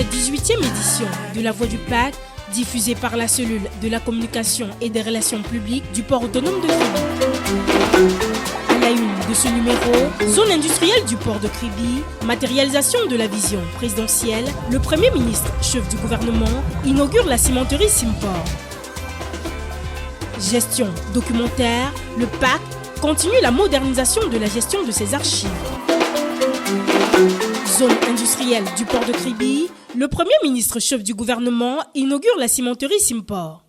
cette 18e édition de La Voix du Pac, diffusée par la cellule de la communication et des relations publiques du port autonome de Kribi. À la une de ce numéro, zone industrielle du port de Kribi, matérialisation de la vision présidentielle, le Premier ministre, chef du gouvernement, inaugure la cimenterie Simport. Gestion documentaire, le PAC continue la modernisation de la gestion de ses archives. Zone industrielle du port de Kribi, le Premier ministre chef du gouvernement inaugure la cimenterie Simport.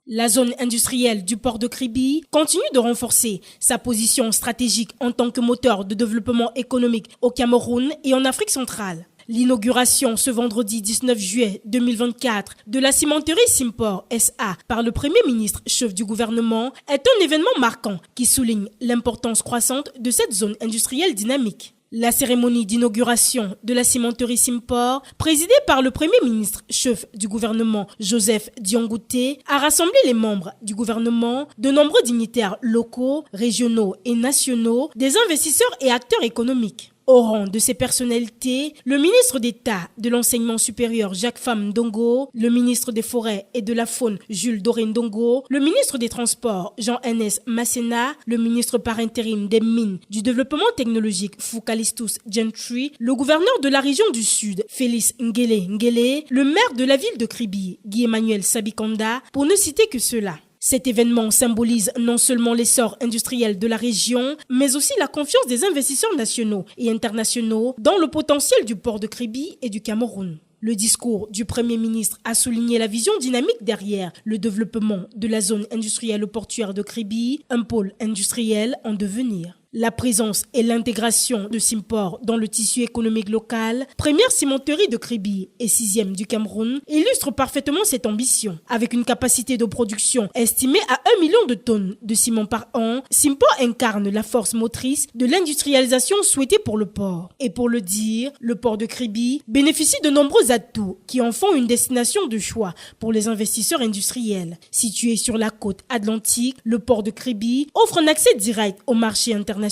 La zone industrielle du port de Kribi continue de renforcer sa position stratégique en tant que moteur de développement économique au Cameroun et en Afrique centrale. L'inauguration ce vendredi 19 juillet 2024 de la cimenterie Simport SA par le Premier ministre chef du gouvernement est un événement marquant qui souligne l'importance croissante de cette zone industrielle dynamique. La cérémonie d'inauguration de la cimenterie Simport, présidée par le Premier ministre chef du gouvernement Joseph Diongouté, a rassemblé les membres du gouvernement, de nombreux dignitaires locaux, régionaux et nationaux, des investisseurs et acteurs économiques. Au rang de ces personnalités, le ministre d'État de l'Enseignement supérieur Jacques Fam Ndongo, le ministre des Forêts et de la Faune Jules Doré Ndongo, le ministre des Transports Jean-Ernest Massena, le ministre par intérim des Mines, du Développement technologique Foucalistus Gentry, le gouverneur de la région du Sud Félix Ngele, le maire de la ville de Kribi Guy-Emmanuel Sabikanda, pour ne citer que ceux-là. Cet événement symbolise non seulement l'essor industriel de la région, mais aussi la confiance des investisseurs nationaux et internationaux dans le potentiel du port de Kribi et du Cameroun. Le discours du Premier ministre a souligné la vision dynamique derrière le développement de la zone industrielle portuaire de Kribi, un pôle industriel en devenir. La présence et l'intégration de Simport dans le tissu économique local, première cimenterie de Kribi et 6e du Cameroun, illustre parfaitement cette ambition. Avec une capacité de production estimée à 1 million de tonnes de ciment par an, Simport incarne la force motrice de l'industrialisation souhaitée pour le port. Et pour le dire, le port de Kribi bénéficie de nombreux atouts qui en font une destination de choix pour les investisseurs industriels. Situé sur la côte atlantique, le port de Kribi offre un accès direct au marché international.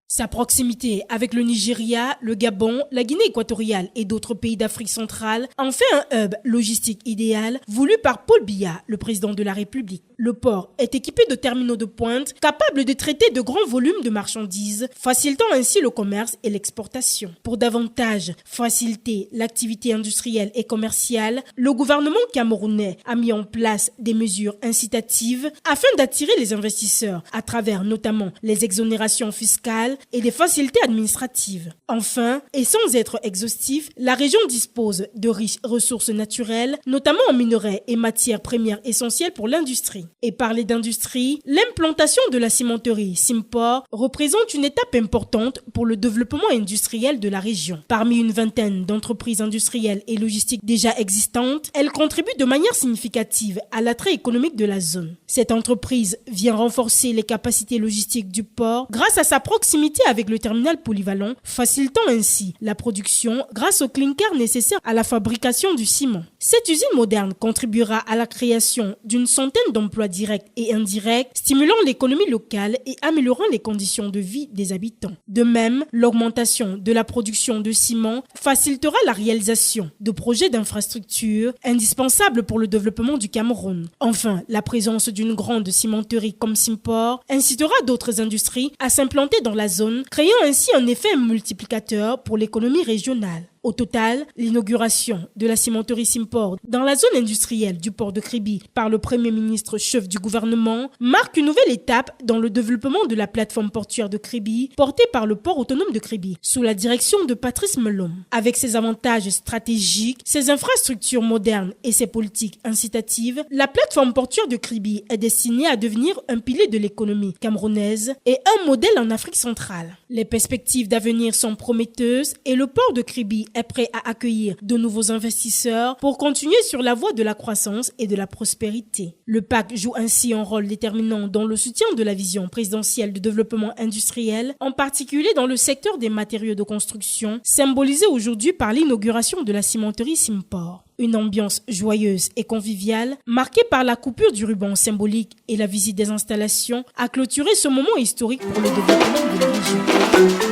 Sa proximité avec le Nigeria, le Gabon, la Guinée équatoriale et d'autres pays d'Afrique centrale en fait un hub logistique idéal voulu par Paul Biya, le président de la République. Le port est équipé de terminaux de pointe capables de traiter de grands volumes de marchandises, facilitant ainsi le commerce et l'exportation. Pour davantage faciliter l'activité industrielle et commerciale, le gouvernement camerounais a mis en place des mesures incitatives afin d'attirer les investisseurs à travers notamment les exonérations fiscales et des facilités administratives. Enfin, et sans être exhaustif, la région dispose de riches ressources naturelles, notamment en minerais et matières premières essentielles pour l'industrie. Et parler d'industrie, l'implantation de la cimenterie Simport représente une étape importante pour le développement industriel de la région. Parmi une vingtaine d'entreprises industrielles et logistiques déjà existantes, elle contribue de manière significative à l'attrait économique de la zone. Cette entreprise vient renforcer les capacités logistiques du port grâce à sa proximité avec le terminal polyvalent, facilitant ainsi la production grâce au clinker nécessaire à la fabrication du ciment. Cette usine moderne contribuera à la création d'une centaine d'emplois directs et indirects, stimulant l'économie locale et améliorant les conditions de vie des habitants. De même, l'augmentation de la production de ciment facilitera la réalisation de projets d'infrastructures indispensables pour le développement du Cameroun. Enfin, la présence d'une grande cimenterie comme Simport incitera d'autres industries à s'implanter dans la zone, créant ainsi un effet multiplicateur pour l'économie régionale. Au total, l'inauguration de la cimenterie Simport dans la zone industrielle du port de Kribi par le Premier ministre chef du gouvernement marque une nouvelle étape dans le développement de la plateforme portuaire de Kribi portée par le port autonome de Kribi sous la direction de Patrice Melom. Avec ses avantages stratégiques, ses infrastructures modernes et ses politiques incitatives, la plateforme portuaire de Kribi est destinée à devenir un pilier de l'économie camerounaise et un modèle en Afrique centrale. Les perspectives d'avenir sont prometteuses et le port de Kribi est prêt à accueillir de nouveaux investisseurs pour continuer sur la voie de la croissance et de la prospérité. Le PAC joue ainsi un rôle déterminant dans le soutien de la vision présidentielle de développement industriel, en particulier dans le secteur des matériaux de construction, symbolisé aujourd'hui par l'inauguration de la cimenterie Simport. Une ambiance joyeuse et conviviale, marquée par la coupure du ruban symbolique et la visite des installations, a clôturé ce moment historique pour le développement de la région.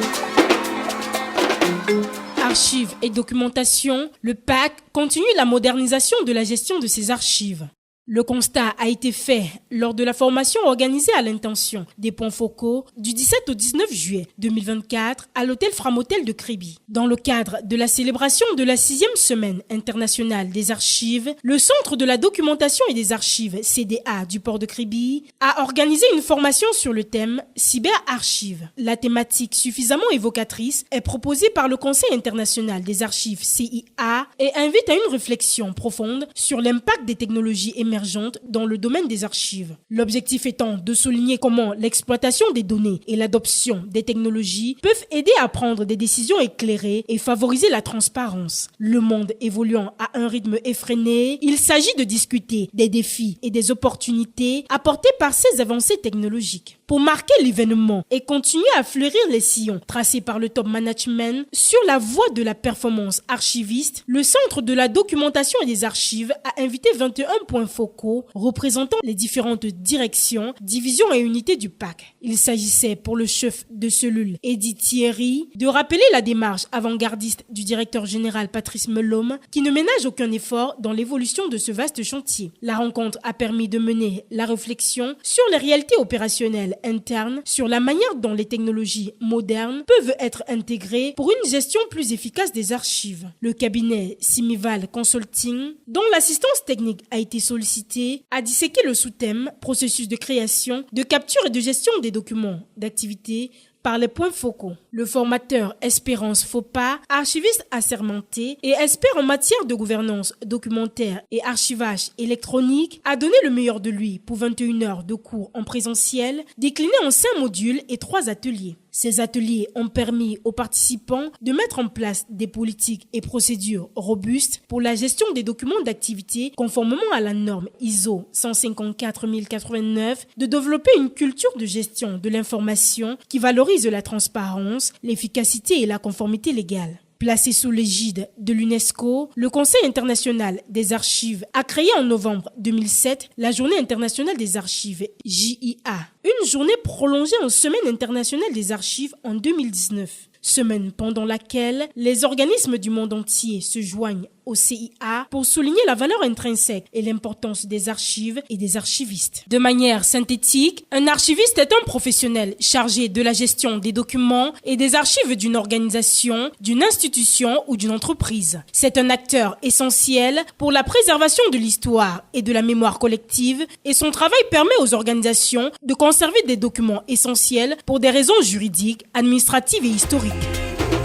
Archives et documentation, le PAC continue la modernisation de la gestion de ses archives. Le constat a été fait lors de la formation organisée à l'intention des points focaux du 17 au 19 juillet 2024 à l'hôtel Framotel de Kribi. Dans le cadre de la célébration de la 6e semaine internationale des archives, le Centre de la documentation et des archives CDA du port de Kribi a organisé une formation sur le thème cyberarchives. La thématique suffisamment évocatrice est proposée par le Conseil international des archives CIA et invite à une réflexion profonde sur l'impact des technologies émergentes dans le domaine des archives. L'objectif étant de souligner comment l'exploitation des données et l'adoption des technologies peuvent aider à prendre des décisions éclairées et favoriser la transparence. Le monde évoluant à un rythme effréné, il s'agit de discuter des défis et des opportunités apportés par ces avancées technologiques. Pour marquer l'événement et continuer à fleurir les sillons tracés par le top management sur la voie de la performance archiviste, le Centre de la documentation et des archives a invité 21 points focaux représentant les différentes directions, divisions et unités du PAC. Il s'agissait pour le chef de cellule Edith Thierry de rappeler la démarche avant-gardiste du directeur général Patrice Melom qui ne ménage aucun effort dans l'évolution de ce vaste chantier. La rencontre a permis de mener la réflexion sur les réalités opérationnelles internes, sur la manière dont les technologies modernes peuvent être intégrées pour une gestion plus efficace des archives. Le cabinet Simival Consulting, dont l'assistance technique a été sollicitée, a disséqué le sous-thème « Processus de création, de capture et de gestion des documents d'activité » par les points focaux. Le formateur Espérance Faupas, archiviste assermenté et expert en matière de gouvernance documentaire et archivage électronique, a donné le meilleur de lui pour 21 heures de cours en présentiel, déclinés en 5 modules et 3 ateliers. Ces ateliers ont permis aux participants de mettre en place des politiques et procédures robustes pour la gestion des documents d'activité conformément à la norme ISO 154089, de développer une culture de gestion de l'information qui valorise la transparence, l'efficacité et la conformité légale. Placé sous l'égide de l'UNESCO, le Conseil international des archives a créé en novembre 2007 la Journée internationale des archives, JIA, une journée prolongée en Semaine internationale des archives en 2019. Semaine pendant laquelle les organismes du monde entier se joignent au CIA pour souligner la valeur intrinsèque et l'importance des archives et des archivistes. De manière synthétique, un archiviste est un professionnel chargé de la gestion des documents et des archives d'une organisation, d'une institution ou d'une entreprise. C'est un acteur essentiel pour la préservation de l'histoire et de la mémoire collective et son travail permet aux organisations de conserver des documents essentiels pour des raisons juridiques, administratives et historiques.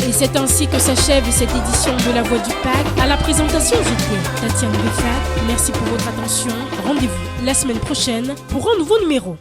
Et c'est ainsi que s'achève cette édition de La Voix du PAC. À la présentation, j'étais Tatiane Beffat. Merci pour votre attention. Rendez-vous la semaine prochaine pour un nouveau numéro.